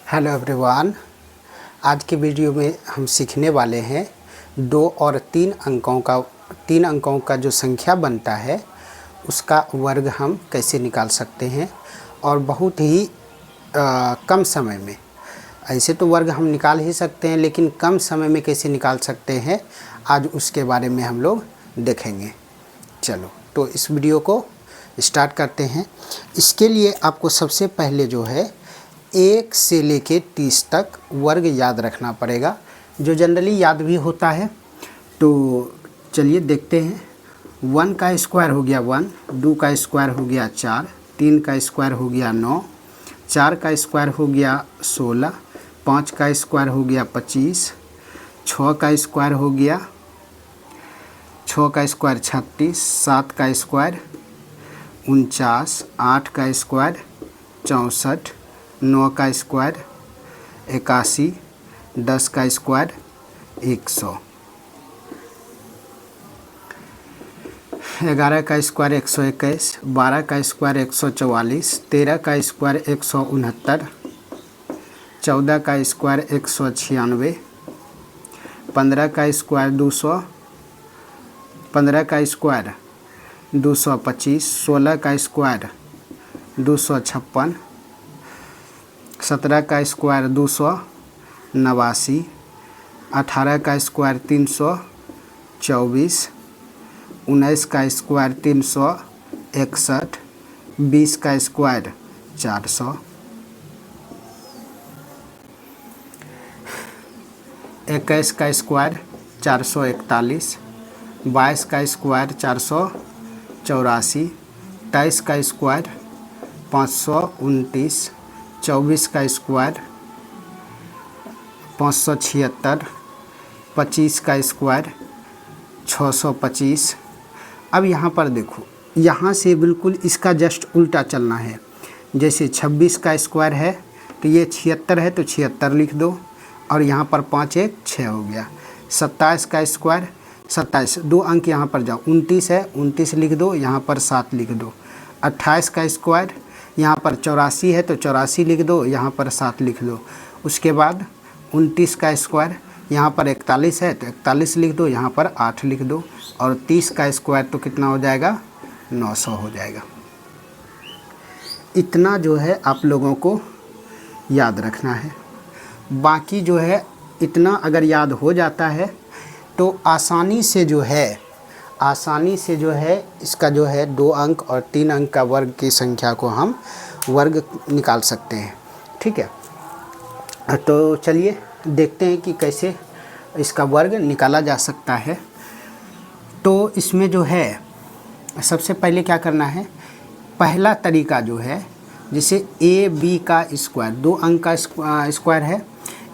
Hello everyone. आज के video में हम सीखने वाले हैं 2 और 3 अंकों का जो संख्या बनता है उसका वर्ग हम कैसे निकाल सकते हैं और बहुत ही कम समय में। ऐसे तो वर्ग हम निकाल ही सकते हैं, लेकिन कम समय में कैसे निकाल सकते हैं आज उसके बारे में हम लोग देखेंगे। चलो तो इस वीडियो को स्टार्ट करते हैं। इसके लिए आपको सबसे पहले जो है 1 से लेके 30 तक वर्ग याद रखना पड़ेगा, जो जनरली याद भी होता है। तो चलिए देखते हैं। 1 का स्क्वायर हो गया 1, 2 का स्क्वायर हो गया 4, 3 का स्क्वायर हो गया 9, 4 का स्क्वायर हो गया 16, 5 का स्क्वायर हो गया 25, 6 का स्क्वायर हो गया 36, 7 का स्क्वायर 49, 8 का स्क्वायर 64, 9 का स्क्वायर 81, 10 का स्क्वायर 100, 11 का स्क्वायर 121, 12 का स्क्वायर 144, 13 का स्क्वायर 169, 14 का स्क्वायर 196, 15 का स्क्वायर 200, 15 का स्क्वायर 225, 16 का स्क्वायर 256, 17 का स्क्वायर 289, 18 का स्क्वायर 324, 19 का स्क्वायर 361, 20 का स्क्वायर 400, 21 का स्क्वायर 441, 22 का स्क्वायर 484, 23 का स्क्वायर 529, 24 का स्क्वायर 576, 25 का स्क्वायर 625। अब यहाँ पर देखो, यहाँ से बिल्कुल इसका जस्ट उल्टा चलना है। जैसे 26 का स्क्वायर है तो ये 76 है तो 76 लिख दो, और यहाँ पर 5 1 6 हो गया। 27 का स्क्वायर 27, 2 अंक यहाँ पर जाओ, 29 है 29 लिख दो, यहाँ पर 7 लिख दो। 28 का स्क्वायर यहाँ पर 84 है तो 84 लिख दो, यहाँ पर 7 लिख दो। उसके बाद 29 का स्क्वायर यहाँ पर 41 है तो 41 लिख दो, यहाँ पर 8 लिख दो। और 30 का स्क्वायर तो कितना हो जाएगा, 900 हो जाएगा। इतना जो है आप लोगों को याद रखना है। बाकी जो है इतना अगर याद हो जाता है तो आसानी से जो है इसका जो है 2 अंक और 3 अंक का वर्ग की संख्या को हम वर्ग निकाल सकते हैं। ठीक है, तो चलिए देखते हैं कि कैसे इसका वर्ग निकाला जा सकता है। तो इसमें जो है सबसे पहले क्या करना है, पहला तरीका जो है जैसे AB का स्क्वायर 2 अंक का स्क्वायर है,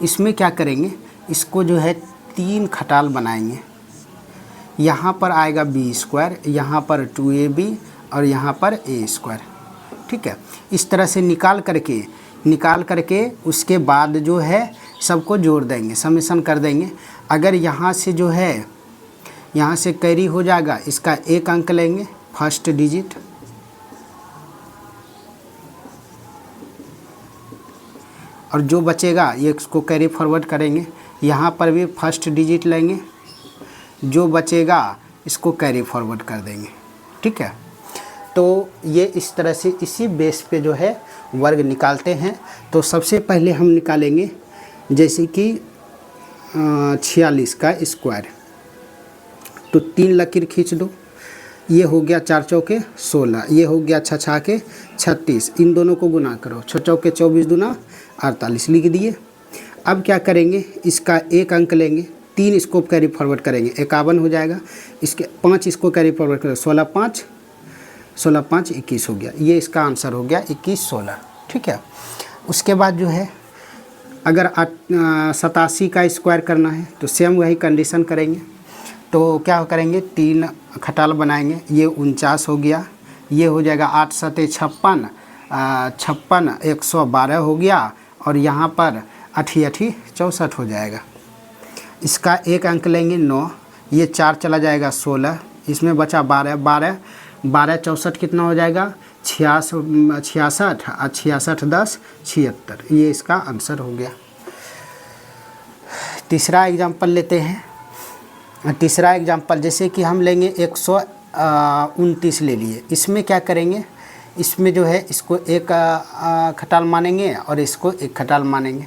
इसमें क्या करेंगे, इसको जो है 3 खटाल बनाएंगे। यहाँ पर आएगा B स्क्वायर, यहाँ पर 2AB और यहाँ पर A स्क्वायर। ठीक है, इस तरह से निकाल करके उसके बाद जो है सबको जोड़ देंगे, समेशन कर देंगे। अगर यहाँ से जो है यहाँ से कैरी हो जाएगा, इसका 1 अंक लेंगे फर्स्ट डिजिट, और जो बचेगा ये इसको कैरी फॉरवर्ड करेंगे। यहाँ पर भी फर्स्ट डिजिट लेंगे, जो बचेगा इसको कैरी फॉरवर्ड कर देंगे। ठीक है, तो ये इस तरह से इसी बेस पे जो है वर्ग निकालते हैं। तो सबसे पहले हम निकालेंगे जैसे कि 46 का स्क्वायर, तो 3 लकीर खींच दो। ये हो गया 4 चौके 16, ये हो गया 6 छाके 36, इन दोनों को गुना करो, 6 चौके 24 दूना 48 लिख दिए। अब क्या करेंगे, इसका 1 अंक लेंगे, 3 इसको कैरी फॉरवर्ड करेंगे, 51 हो जाएगा। इसके 5 इसको कैरी फॉरवर्ड करेंगे, 16 5 21 हो गया। ये इसका आंसर हो गया 21 16। ठीक है, उसके बाद जो है अगर 87 का स्क्वायर करना है तो सेम वही कंडीशन करेंगे। तो क्या करेंगे, 3 खटाल बनाएंगे, ये 49 हो गया, ये हो जाएगा 8 7 56, 56 112 हो गया, और यहाँ पर 8 8 64 हो जाएगा। इसका 1 अंक लेंगे 9, ये 4 चला जाएगा 16, इसमें बचा 12 12 12 64 कितना हो जाएगा छियासठ और 66 10 76, ये इसका आंसर हो गया। तीसरा एग्जाम्पल लेते हैं। तीसरा एग्जाम्पल जैसे कि हम लेंगे 129 ले लिए। इसमें क्या करेंगे, इसमें जो है इसको एक खटाल मानेंगे और इसको एक खटाल मानेंगे,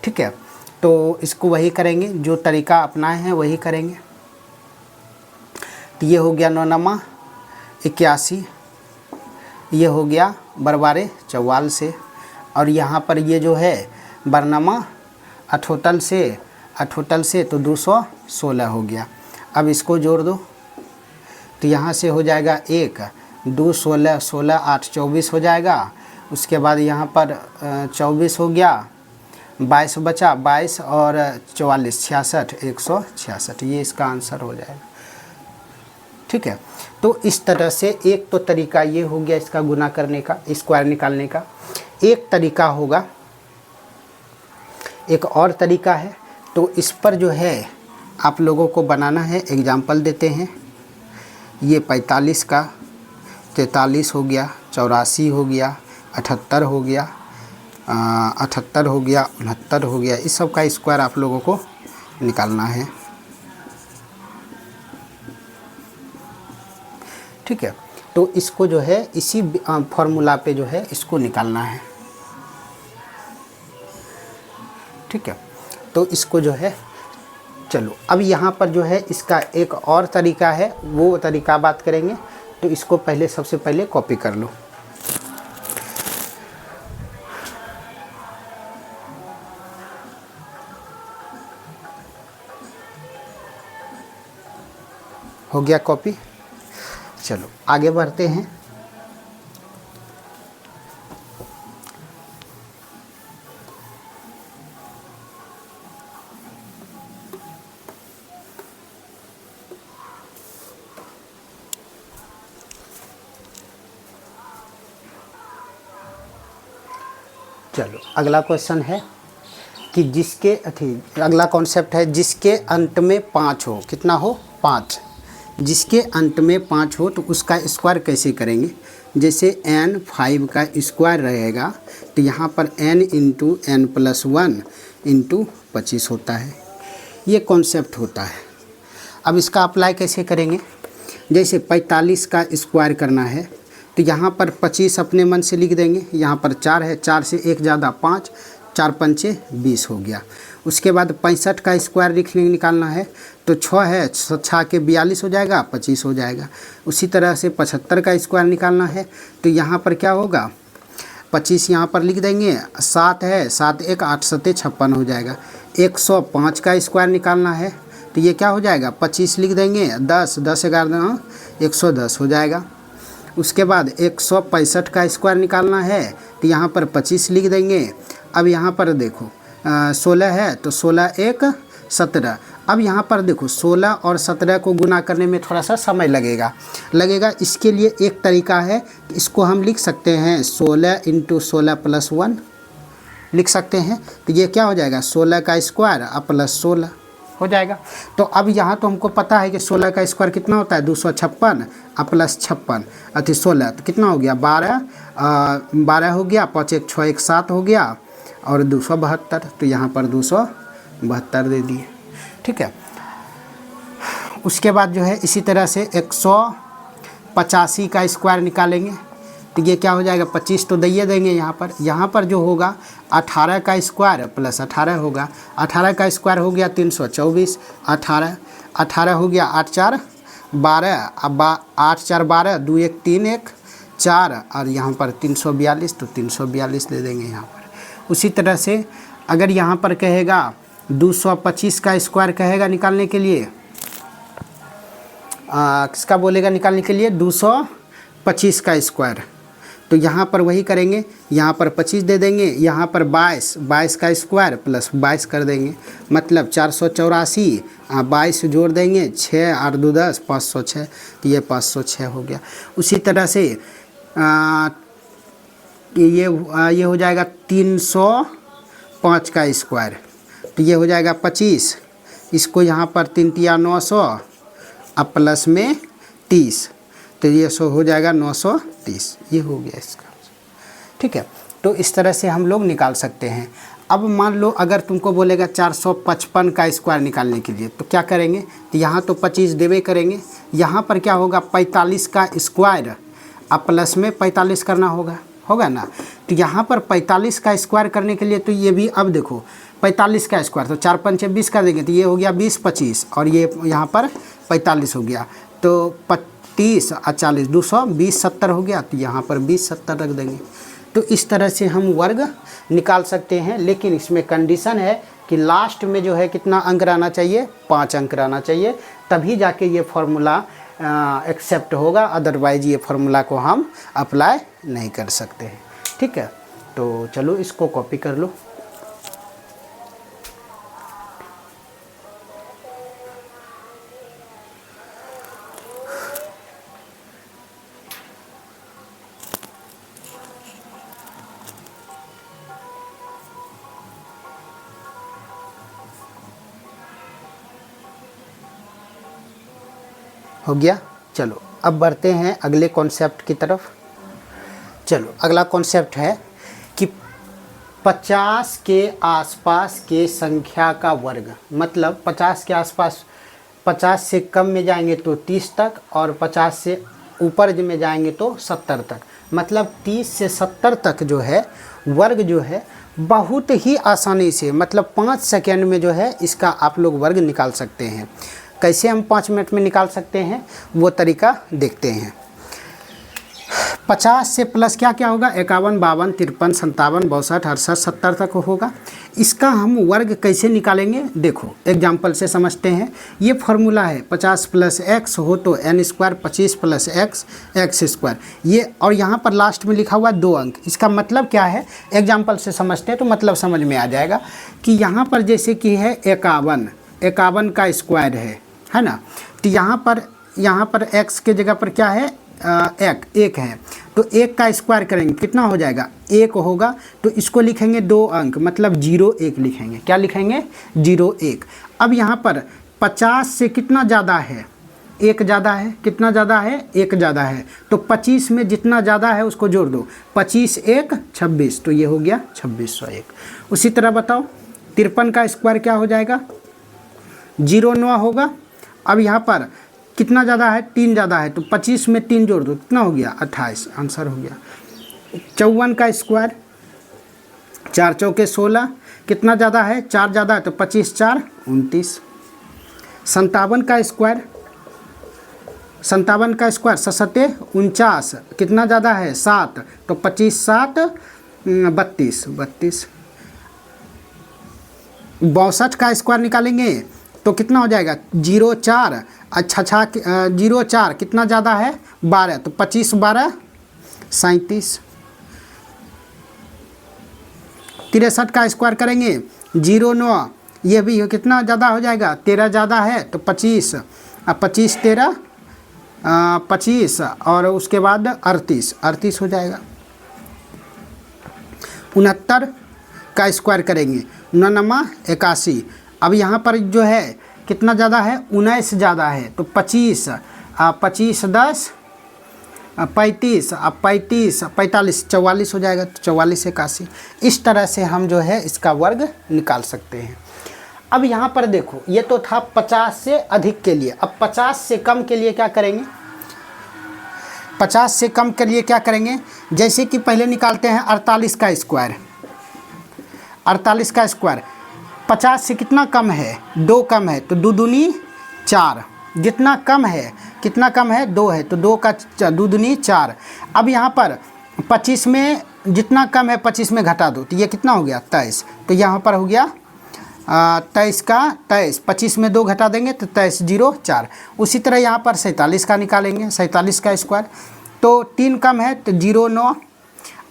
ठीक है। तो इसको वही करेंगे, जो तरीका अपनाए हैं वही करेंगे। तो ये हो गया 9 नमा 81, ये हो गया बरबारे 44 से, और यहाँ पर ये जो है बरनमा अठोटल से तो 216 हो गया। अब इसको जोड़ दो, तो यहाँ से हो जाएगा 1 2 16 16 8 24 हो जाएगा। उसके बाद यहाँ पर 24 हो गया, 22 बचा, 22 और 44 66 166, ये इसका आंसर हो जाएगा, ठीक है। तो इस तरह से एक तो तरीका ये हो गया इसका गुना करने का, स्क्वायर निकालने का। एक तरीका होगा, एक और तरीका है, तो इस पर जो है आप लोगों को बनाना है। एग्जाम्पल देते हैं। ये 45 का 43 हो गया, 84 हो गया, 78 हो गया, 78 हो गया, 69 हो गया। इस सब का स्क्वायर आप लोगों को निकालना है, ठीक है। तो इसको जो है इसी फॉर्मूला पे जो है इसको निकालना है, ठीक है। तो इसको जो है, चलो अब यहाँ पर जो है इसका एक और तरीका है, वो तरीका बात करेंगे। तो इसको पहले सबसे पहले कॉपी कर लो। हो गया कॉपी। चलो आगे बढ़ते हैं। चलो अगला क्वेश्चन है कि जिसके अगला कॉन्सेप्ट है जिसके अंत में 5 हो। कितना हो? 5। जिसके अंत में 5 हो तो उसका स्क्वायर कैसे करेंगे? जैसे n 5 का स्क्वायर रहेगा तो यहाँ पर n into n plus 1 into 25 होता है। ये कॉन्सेप्ट होता है। अब इसका अप्लाई कैसे करेंगे? जैसे 45 का स्क्वायर करना है तो यहाँ पर 25 अपने मन से लिख देंगे। यहाँ पर 4 है, 4 से 1 ज़्यादा 5, 4 पंचे 20 हो गया। उसके बाद 65 का स्क्वायर निकालना है तो 6 है, 6 के 42 हो जाएगा, 25 हो जाएगा। उसी तरह से 75 का स्क्वायर निकालना है तो यहाँ पर क्या होगा, 25 यहाँ पर लिख देंगे, 7 है, 7 1 8 7 56 हो जाएगा। 105 का स्क्वायर निकालना है तो ये क्या हो जाएगा, 25 लिख देंगे, 10 10 11 110 हो जाएगा। उसके बाद 165 का स्क्वायर निकालना है तो यहाँ पर 25 लिख देंगे। अब यहाँ पर देखो 16 है तो 16 1 17। अब यहाँ पर देखो 16 और 17 को गुना करने में थोड़ा सा समय लगेगा। इसके लिए एक तरीका है, इसको हम लिख सकते हैं 16 इंटू 16 प्लस 1 लिख सकते हैं। तो ये क्या हो जाएगा, 16 का स्क्वायर और प्लस 16 हो जाएगा। तो अब यहाँ तो हमको पता है कि 16 का स्क्वायर कितना होता है, 256 और प्लस 56 अति 16 तो कितना हो गया, 12 हो गया, 5 1 6 1 7 हो गया और 272। तो यहाँ पर 272 दे दिए, ठीक है। उसके बाद जो है इसी तरह से 185 का स्क्वायर निकालेंगे तो ये क्या हो जाएगा, 25 तो दे देंगे। यहाँ पर जो होगा 18 का स्क्वायर प्लस 18 होगा। 18 का स्क्वायर हो गया 324, 18 हो गया 8 4 12, अब 8 4 12, 2 1 3 1 4 और यहाँ पर 342 तो 342 दे देंगे यहाँ पर। उसी तरह से अगर यहाँ पर कहेगा 225 का स्क्वायर कहेगा निकालने के लिए, किसका बोलेगा निकालने के लिए, 225 का स्क्वायर, तो यहाँ पर वही करेंगे, यहाँ पर 25 दे देंगे, यहाँ पर 22 का स्क्वायर प्लस 22 कर देंगे, मतलब 484, 22 जोड़ देंगे, 6 8 2 10 506, तो ये 506 हो गया। उसी तरह से ये हो जाएगा 305 का स्क्वायर, तो ये हो जाएगा 25, इसको यहाँ पर 3 तिया 900 अब प्लस में 30, तो ये हो जाएगा 930, ये हो गया इसका। ठीक है, तो इस तरह से हम लोग निकाल सकते हैं। अब मान लो अगर तुमको बोलेगा 455 का स्क्वायर निकालने के लिए, तो क्या करेंगे, तो यहाँ तो 25 देवे करेंगे, यहाँ पर क्या होगा 45 का स्क्वायर, अब प्लस में 45 करना होगा ना। तो यहाँ पर 45 का स्क्वायर करने के लिए तो ये भी, अब देखो 45 का स्क्वायर तो 4 5 20 कर देंगे, तो ये हो गया 20 25, और ये यहाँ पर 45 हो गया, तो 30 और 40 220 70 हो गया, तो यहाँ पर 20 70 रख देंगे। तो इस तरह से हम वर्ग निकाल सकते हैं, लेकिन इसमें कंडीशन है कि लास्ट में जो है कितना अंक रहना चाहिए, 5 अंक रहना चाहिए, तभी जाके ये फॉर्मूला एक्सेप्ट होगा, अदरवाइज ये फार्मूला को हम अप्लाई नहीं कर सकते हैं। ठीक है, तो चलो इसको कॉपी कर लो। हो गया। चलो अब बढ़ते हैं अगले कॉन्सेप्ट की तरफ। चलो अगला कॉन्सेप्ट है कि 50 के आसपास के संख्या का वर्ग, मतलब 50 के आसपास, 50 से कम में जाएंगे तो 30 तक, और 50 से ऊपर में जाएंगे तो 70 तक, मतलब 30 से 70 तक जो है वर्ग जो है बहुत ही आसानी से, मतलब 5 सेकेंड में जो है इसका आप लोग वर्ग निकाल सकते हैं। कैसे हम 5 मिनट में निकाल सकते हैं वो तरीका देखते हैं। 50 से प्लस क्या क्या होगा, 51 52 53 57 62 68 70 तक होगा। इसका हम वर्ग कैसे निकालेंगे, देखो एग्जाम्पल से समझते हैं। ये फार्मूला है 50 प्लस एक्स हो तो n square, 25 plus x x square, ये, और यहाँ पर लास्ट में लिखा हुआ 2 अंक। इसका मतलब क्या है, एग्जाम्पल से समझते हैं तो मतलब समझ में आ जाएगा कि यहाँ पर जैसे कि है 51 का स्क्वायर है ना, तो यहाँ पर x के जगह पर क्या है, एक है, तो 1 का स्क्वायर करेंगे कितना हो जाएगा, 1 होगा, तो इसको लिखेंगे 2 अंक, मतलब 0 1 लिखेंगे। क्या लिखेंगे, 0 1। अब यहाँ पर 50 से कितना ज़्यादा है, 1 ज़्यादा है, कितना ज़्यादा है, 1 ज़्यादा है, तो 25 में जितना ज़्यादा है उसको जोड़ दो, 25 1 26, तो ये हो गया 2601। उसी तरह बताओ 53 का स्क्वायर क्या हो जाएगा, 09 होगा। अब यहाँ पर कितना ज़्यादा है, 3 ज़्यादा है, तो 25 में 3 जोड़ दो, कितना हो गया 28, आंसर हो गया। 54 का स्क्वायर 4 चौके 16, कितना ज़्यादा है, 4 ज़्यादा है, तो 25 4 29। 57 का स्क्वायर 7 49, कितना ज़्यादा है 7, तो 25 7 32 32। 62 का स्क्वायर निकालेंगे तो कितना हो जाएगा, 0 4, अच्छा 0 4, कितना ज़्यादा है 12, तो 25 12 37। 63 का स्क्वायर करेंगे 0 9, ये भी कितना ज़्यादा हो जाएगा, 13 ज़्यादा है, तो 25, अब 25 13 25, और उसके बाद 38 हो जाएगा। 69 का स्क्वायर करेंगे 9 81, अब यहाँ पर जो है कितना ज़्यादा है, 19 ज़्यादा है, तो 25 25 10 35, अब 35 45 44 हो जाएगा, तो 44 81। इस तरह से हम जो है इसका वर्ग निकाल सकते हैं। अब यहाँ पर देखो ये तो था 50 से अधिक के लिए, अब 50 से कम के लिए क्या करेंगे, 50 से कम के लिए क्या करेंगे, जैसे कि पहले निकालते हैं 48 का स्क्वायर। 48 का स्क्वायर 50 से कितना कम है, 2 कम है, तो 2 दूनी 4, जितना कम है, कितना कम है 2 है, तो 2 का 2 दूनी 4। अब यहाँ पर 25 में जितना कम है 25 में घटा दो, तो ये कितना हो गया 23, तो यहाँ पर हो गया 23 का 23, 25 में 2 घटा देंगे तो 23 0 4। उसी तरह यहाँ पर 47 का निकालेंगे, 47 का स्क्वायर, तो 3 कम है तो 0 9,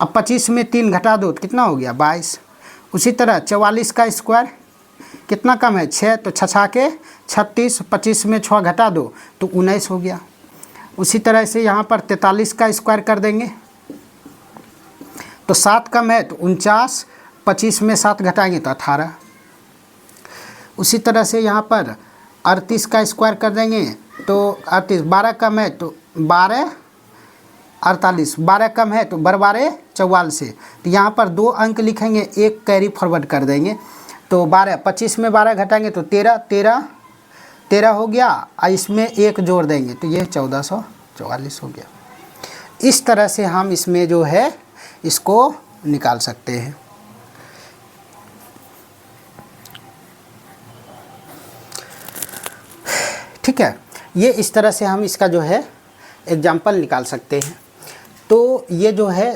अब 25 में 3 घटा दो तो कितना हो गया 22। उसी तरह 44 का स्क्वायर, कितना कम है 6, तो 6 के 36, 25 में 6 घटा दो तो 19 हो गया। उसी तरह से यहाँ पर 43 का स्क्वायर कर देंगे, तो 7 कम है तो 49, 25 में 7 घटाएंगे तो 18। उसी तरह से यहाँ पर 38 का स्क्वायर कर देंगे, तो 38 12 कम है तो 12 48, 12 कम है तो 12 44 से, तो यहाँ पर 2 अंक लिखेंगे, एक कैरी फॉरवर्ड कर देंगे। तो 12 25 में 12 घटाएंगे तो 13 हो गया, और इसमें 1 जोड़ देंगे तो ये 1444 हो गया। इस तरह से हम इसमें जो है इसको निकाल सकते हैं। ठीक है, ये इस तरह से हम इसका जो है एग्जाम्पल निकाल सकते हैं। तो ये जो है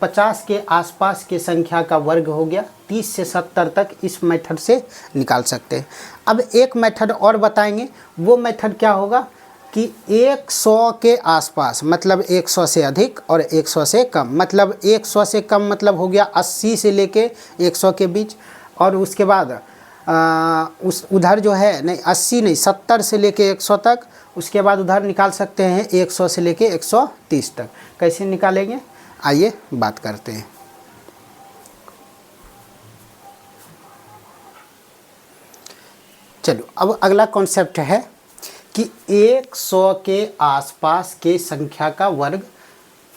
50 के आसपास के संख्या का वर्ग हो गया। 30 से 70 तक इस मेथड से निकाल सकते हैं। अब एक मेथड और बताएंगे, वो मेथड क्या होगा कि 100 के आसपास मतलब 100 से अधिक और 100 से कम, मतलब 100 से कम मतलब हो गया 80 से लेके 100 के बीच, और उसके बाद उस उधर जो है नहीं 80 नहीं 70 से लेके 100 तक, उसके बाद उधर निकाल सकते हैं 100 से लेके 130 तक। कैसे निकालेंगे आइए बात करते हैं। चलो, अब अगला कॉन्सेप्ट है कि 100 के आसपास के संख्या का वर्ग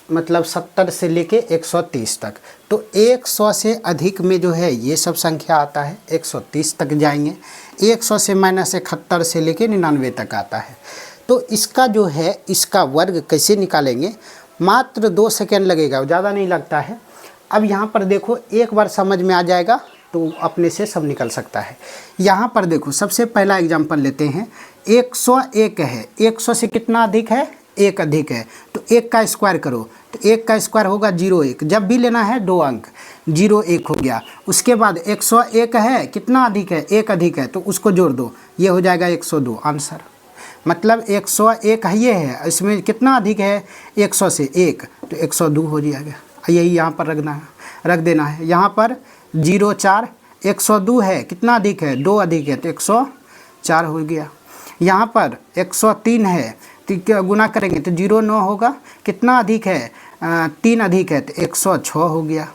मतलब 70 से लेके 130 तक। तो 100 से अधिक में जो है ये सब संख्या आता है, 130 तक जाएंगे। 100 से -71 से लेके 99 तक आता है। तो इसका जो है इसका वर्ग कैसे निकालेंगे, मात्र 2 सेकेंड लगेगा, ज़्यादा नहीं लगता है। अब यहाँ पर देखो, एक बार समझ में आ जाएगा तो अपने से सब निकल सकता है। यहाँ पर देखो, सबसे पहला एग्जांपल लेते हैं। 101 है, 100 से कितना अधिक है, 1 अधिक है, तो 1 का स्क्वायर करो, तो 1 का स्क्वायर होगा 01। जब भी लेना है 2 अंक, 01 हो गया। उसके बाद 101 है, कितना अधिक है, 1 अधिक है, तो उसको जोड़ दो, ये हो जाएगा 102 आंसर। मतलब 101 ये है, इसमें कितना अधिक है 100 से 1, तो 102 हो जाएगा। यही यहाँ पर रख देना है। यहाँ पर 04, 102 है, कितना अधिक है, 2 अधिक है, तो 104 हो गया। यहाँ पर 103 है, तो गुना करेंगे तो 09 होगा, कितना अधिक है, 3 अधिक है, तो 106 हो गया।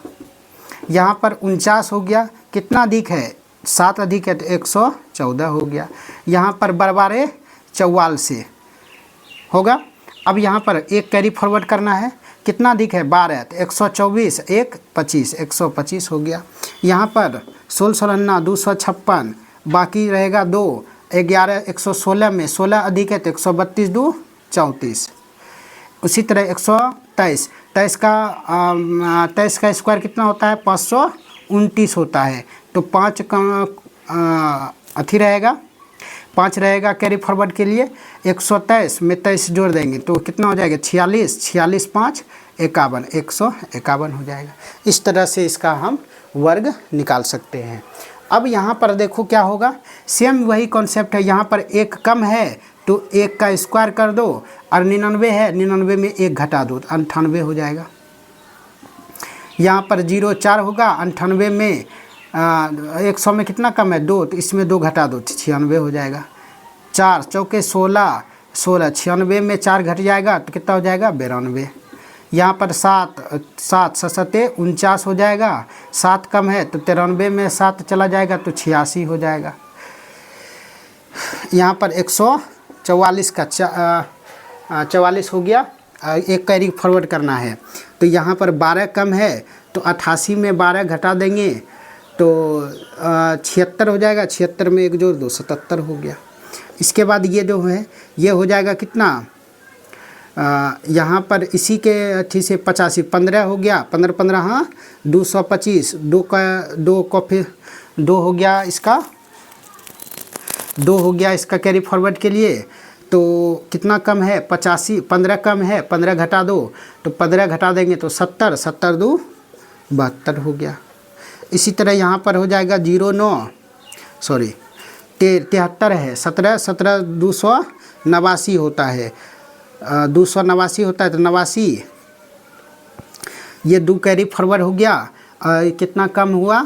यहाँ पर 49 हो गया, कितना अधिक है, 7 अधिक है, तो 114 हो गया। यहाँ पर 12 44 होगा। अब यहाँ पर एक कैरी फॉरवर्ड करना है, कितना अधिक है, 12, तो 124, 1 25, 125 हो गया। यहाँ पर 16 256, बाकी रहेगा 2, 11 116 में 16 अधिक है तो 132 2 34। उसी तरह 123, 23 का स्क्वायर कितना होता है, 529 होता है, तो 5 का अथी रहेगा, 5 रहेगा कैरी फॉरवर्ड के लिए। 123 में 23 जोड़ देंगे तो कितना हो जाएगा, 46, 46 5 51, 151 हो जाएगा। इस तरह से इसका हम वर्ग निकाल सकते हैं। अब यहाँ पर देखो क्या होगा, सेम वही कॉन्सेप्ट है। यहाँ पर 1 कम है तो 1 का स्क्वायर कर दो, और 99 है, 99 में 1 घटा दो तो 98 हो जाएगा। यहाँ पर 04 होगा, 98 में 100 में कितना कम है, 2, तो इसमें 2 घटा दो, 96 हो जाएगा। 4 चौके 16, 96 में 4 घट जाएगा तो कितना हो जाएगा, 92। यहाँ पर 7 7 49 हो जाएगा, 7 कम है तो 93 में 7 चला जाएगा तो 86 हो जाएगा। यहाँ पर 144 का 44 हो गया, एक कैरी फॉरवर्ड करना है। तो यहाँ पर 12 कम है तो 88 में 12 घटा देंगे तो 76 हो जाएगा, 76 में 1 जोड़ दो, 77 हो गया। इसके बाद ये जो है ये हो जाएगा कितना, यहाँ पर इसी के अथी से 85, 15 हो गया, 15 15 हाँ 225, 2 का फिर 2 हो गया, इसका 2 हो गया इसका कैरी फॉरवर्ड के लिए। तो कितना कम है, 85, 15 कम है, 15 घटा दो, तो 15 घटा देंगे तो 70, 70 2 72 हो गया। इसी तरह यहाँ पर हो जाएगा 73 है, 17 17 289 होता है, 289 होता है तो 89, ये 2 कैरी फॉरवर्ड हो गया। कितना कम हुआ,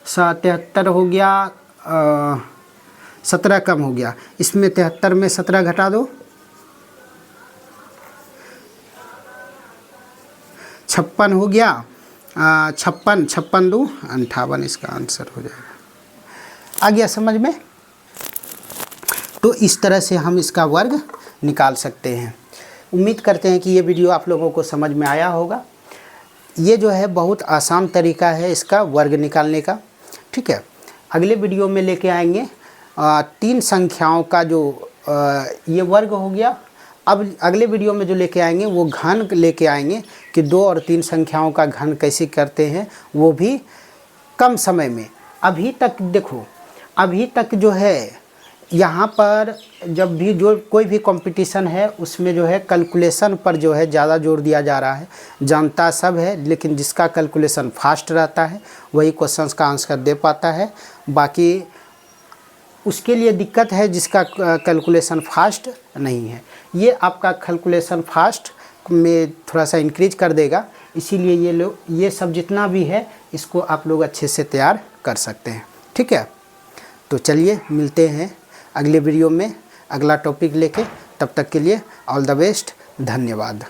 73 हो गया, 17 कम हो गया, इसमें 73 में 17 घटा दो, 56 हो गया, 56 2 58, इसका आंसर हो जाएगा। आ गया समझ में। तो इस तरह से हम इसका वर्ग निकाल सकते हैं। उम्मीद करते हैं कि ये वीडियो आप लोगों को समझ में आया होगा। ये जो है बहुत आसान तरीका है इसका वर्ग निकालने का। ठीक है, अगले वीडियो में लेके आएंगे 3 संख्याओं का जो ये वर्ग हो गया। अब अगले वीडियो में जो लेके आएंगे वो घन लेके आएंगे कि 2 और 3 संख्याओं का घन कैसे करते हैं, वो भी कम समय में। अभी तक देखो, अभी तक जो है यहाँ पर जब भी जो कोई भी कंपटीशन है उसमें जो है कैलकुलेशन पर जो है ज़्यादा जोर दिया जा रहा है। जानता सब है, लेकिन जिसका कैलकुलेशन फास्ट रहता है वही क्वेश्चंस का आंसर दे पाता है। बाकी उसके लिए दिक्कत है जिसका कैलकुलेशन फास्ट नहीं है। ये आपका कैलकुलेशन फास्ट में थोड़ा सा इंक्रीज कर देगा, इसीलिए ये सब जितना भी है इसको आप लोग अच्छे से तैयार कर सकते हैं। ठीक है, तो चलिए मिलते हैं अगले वीडियो में अगला टॉपिक लेके। तब तक के लिए ऑल द बेस्ट, धन्यवाद।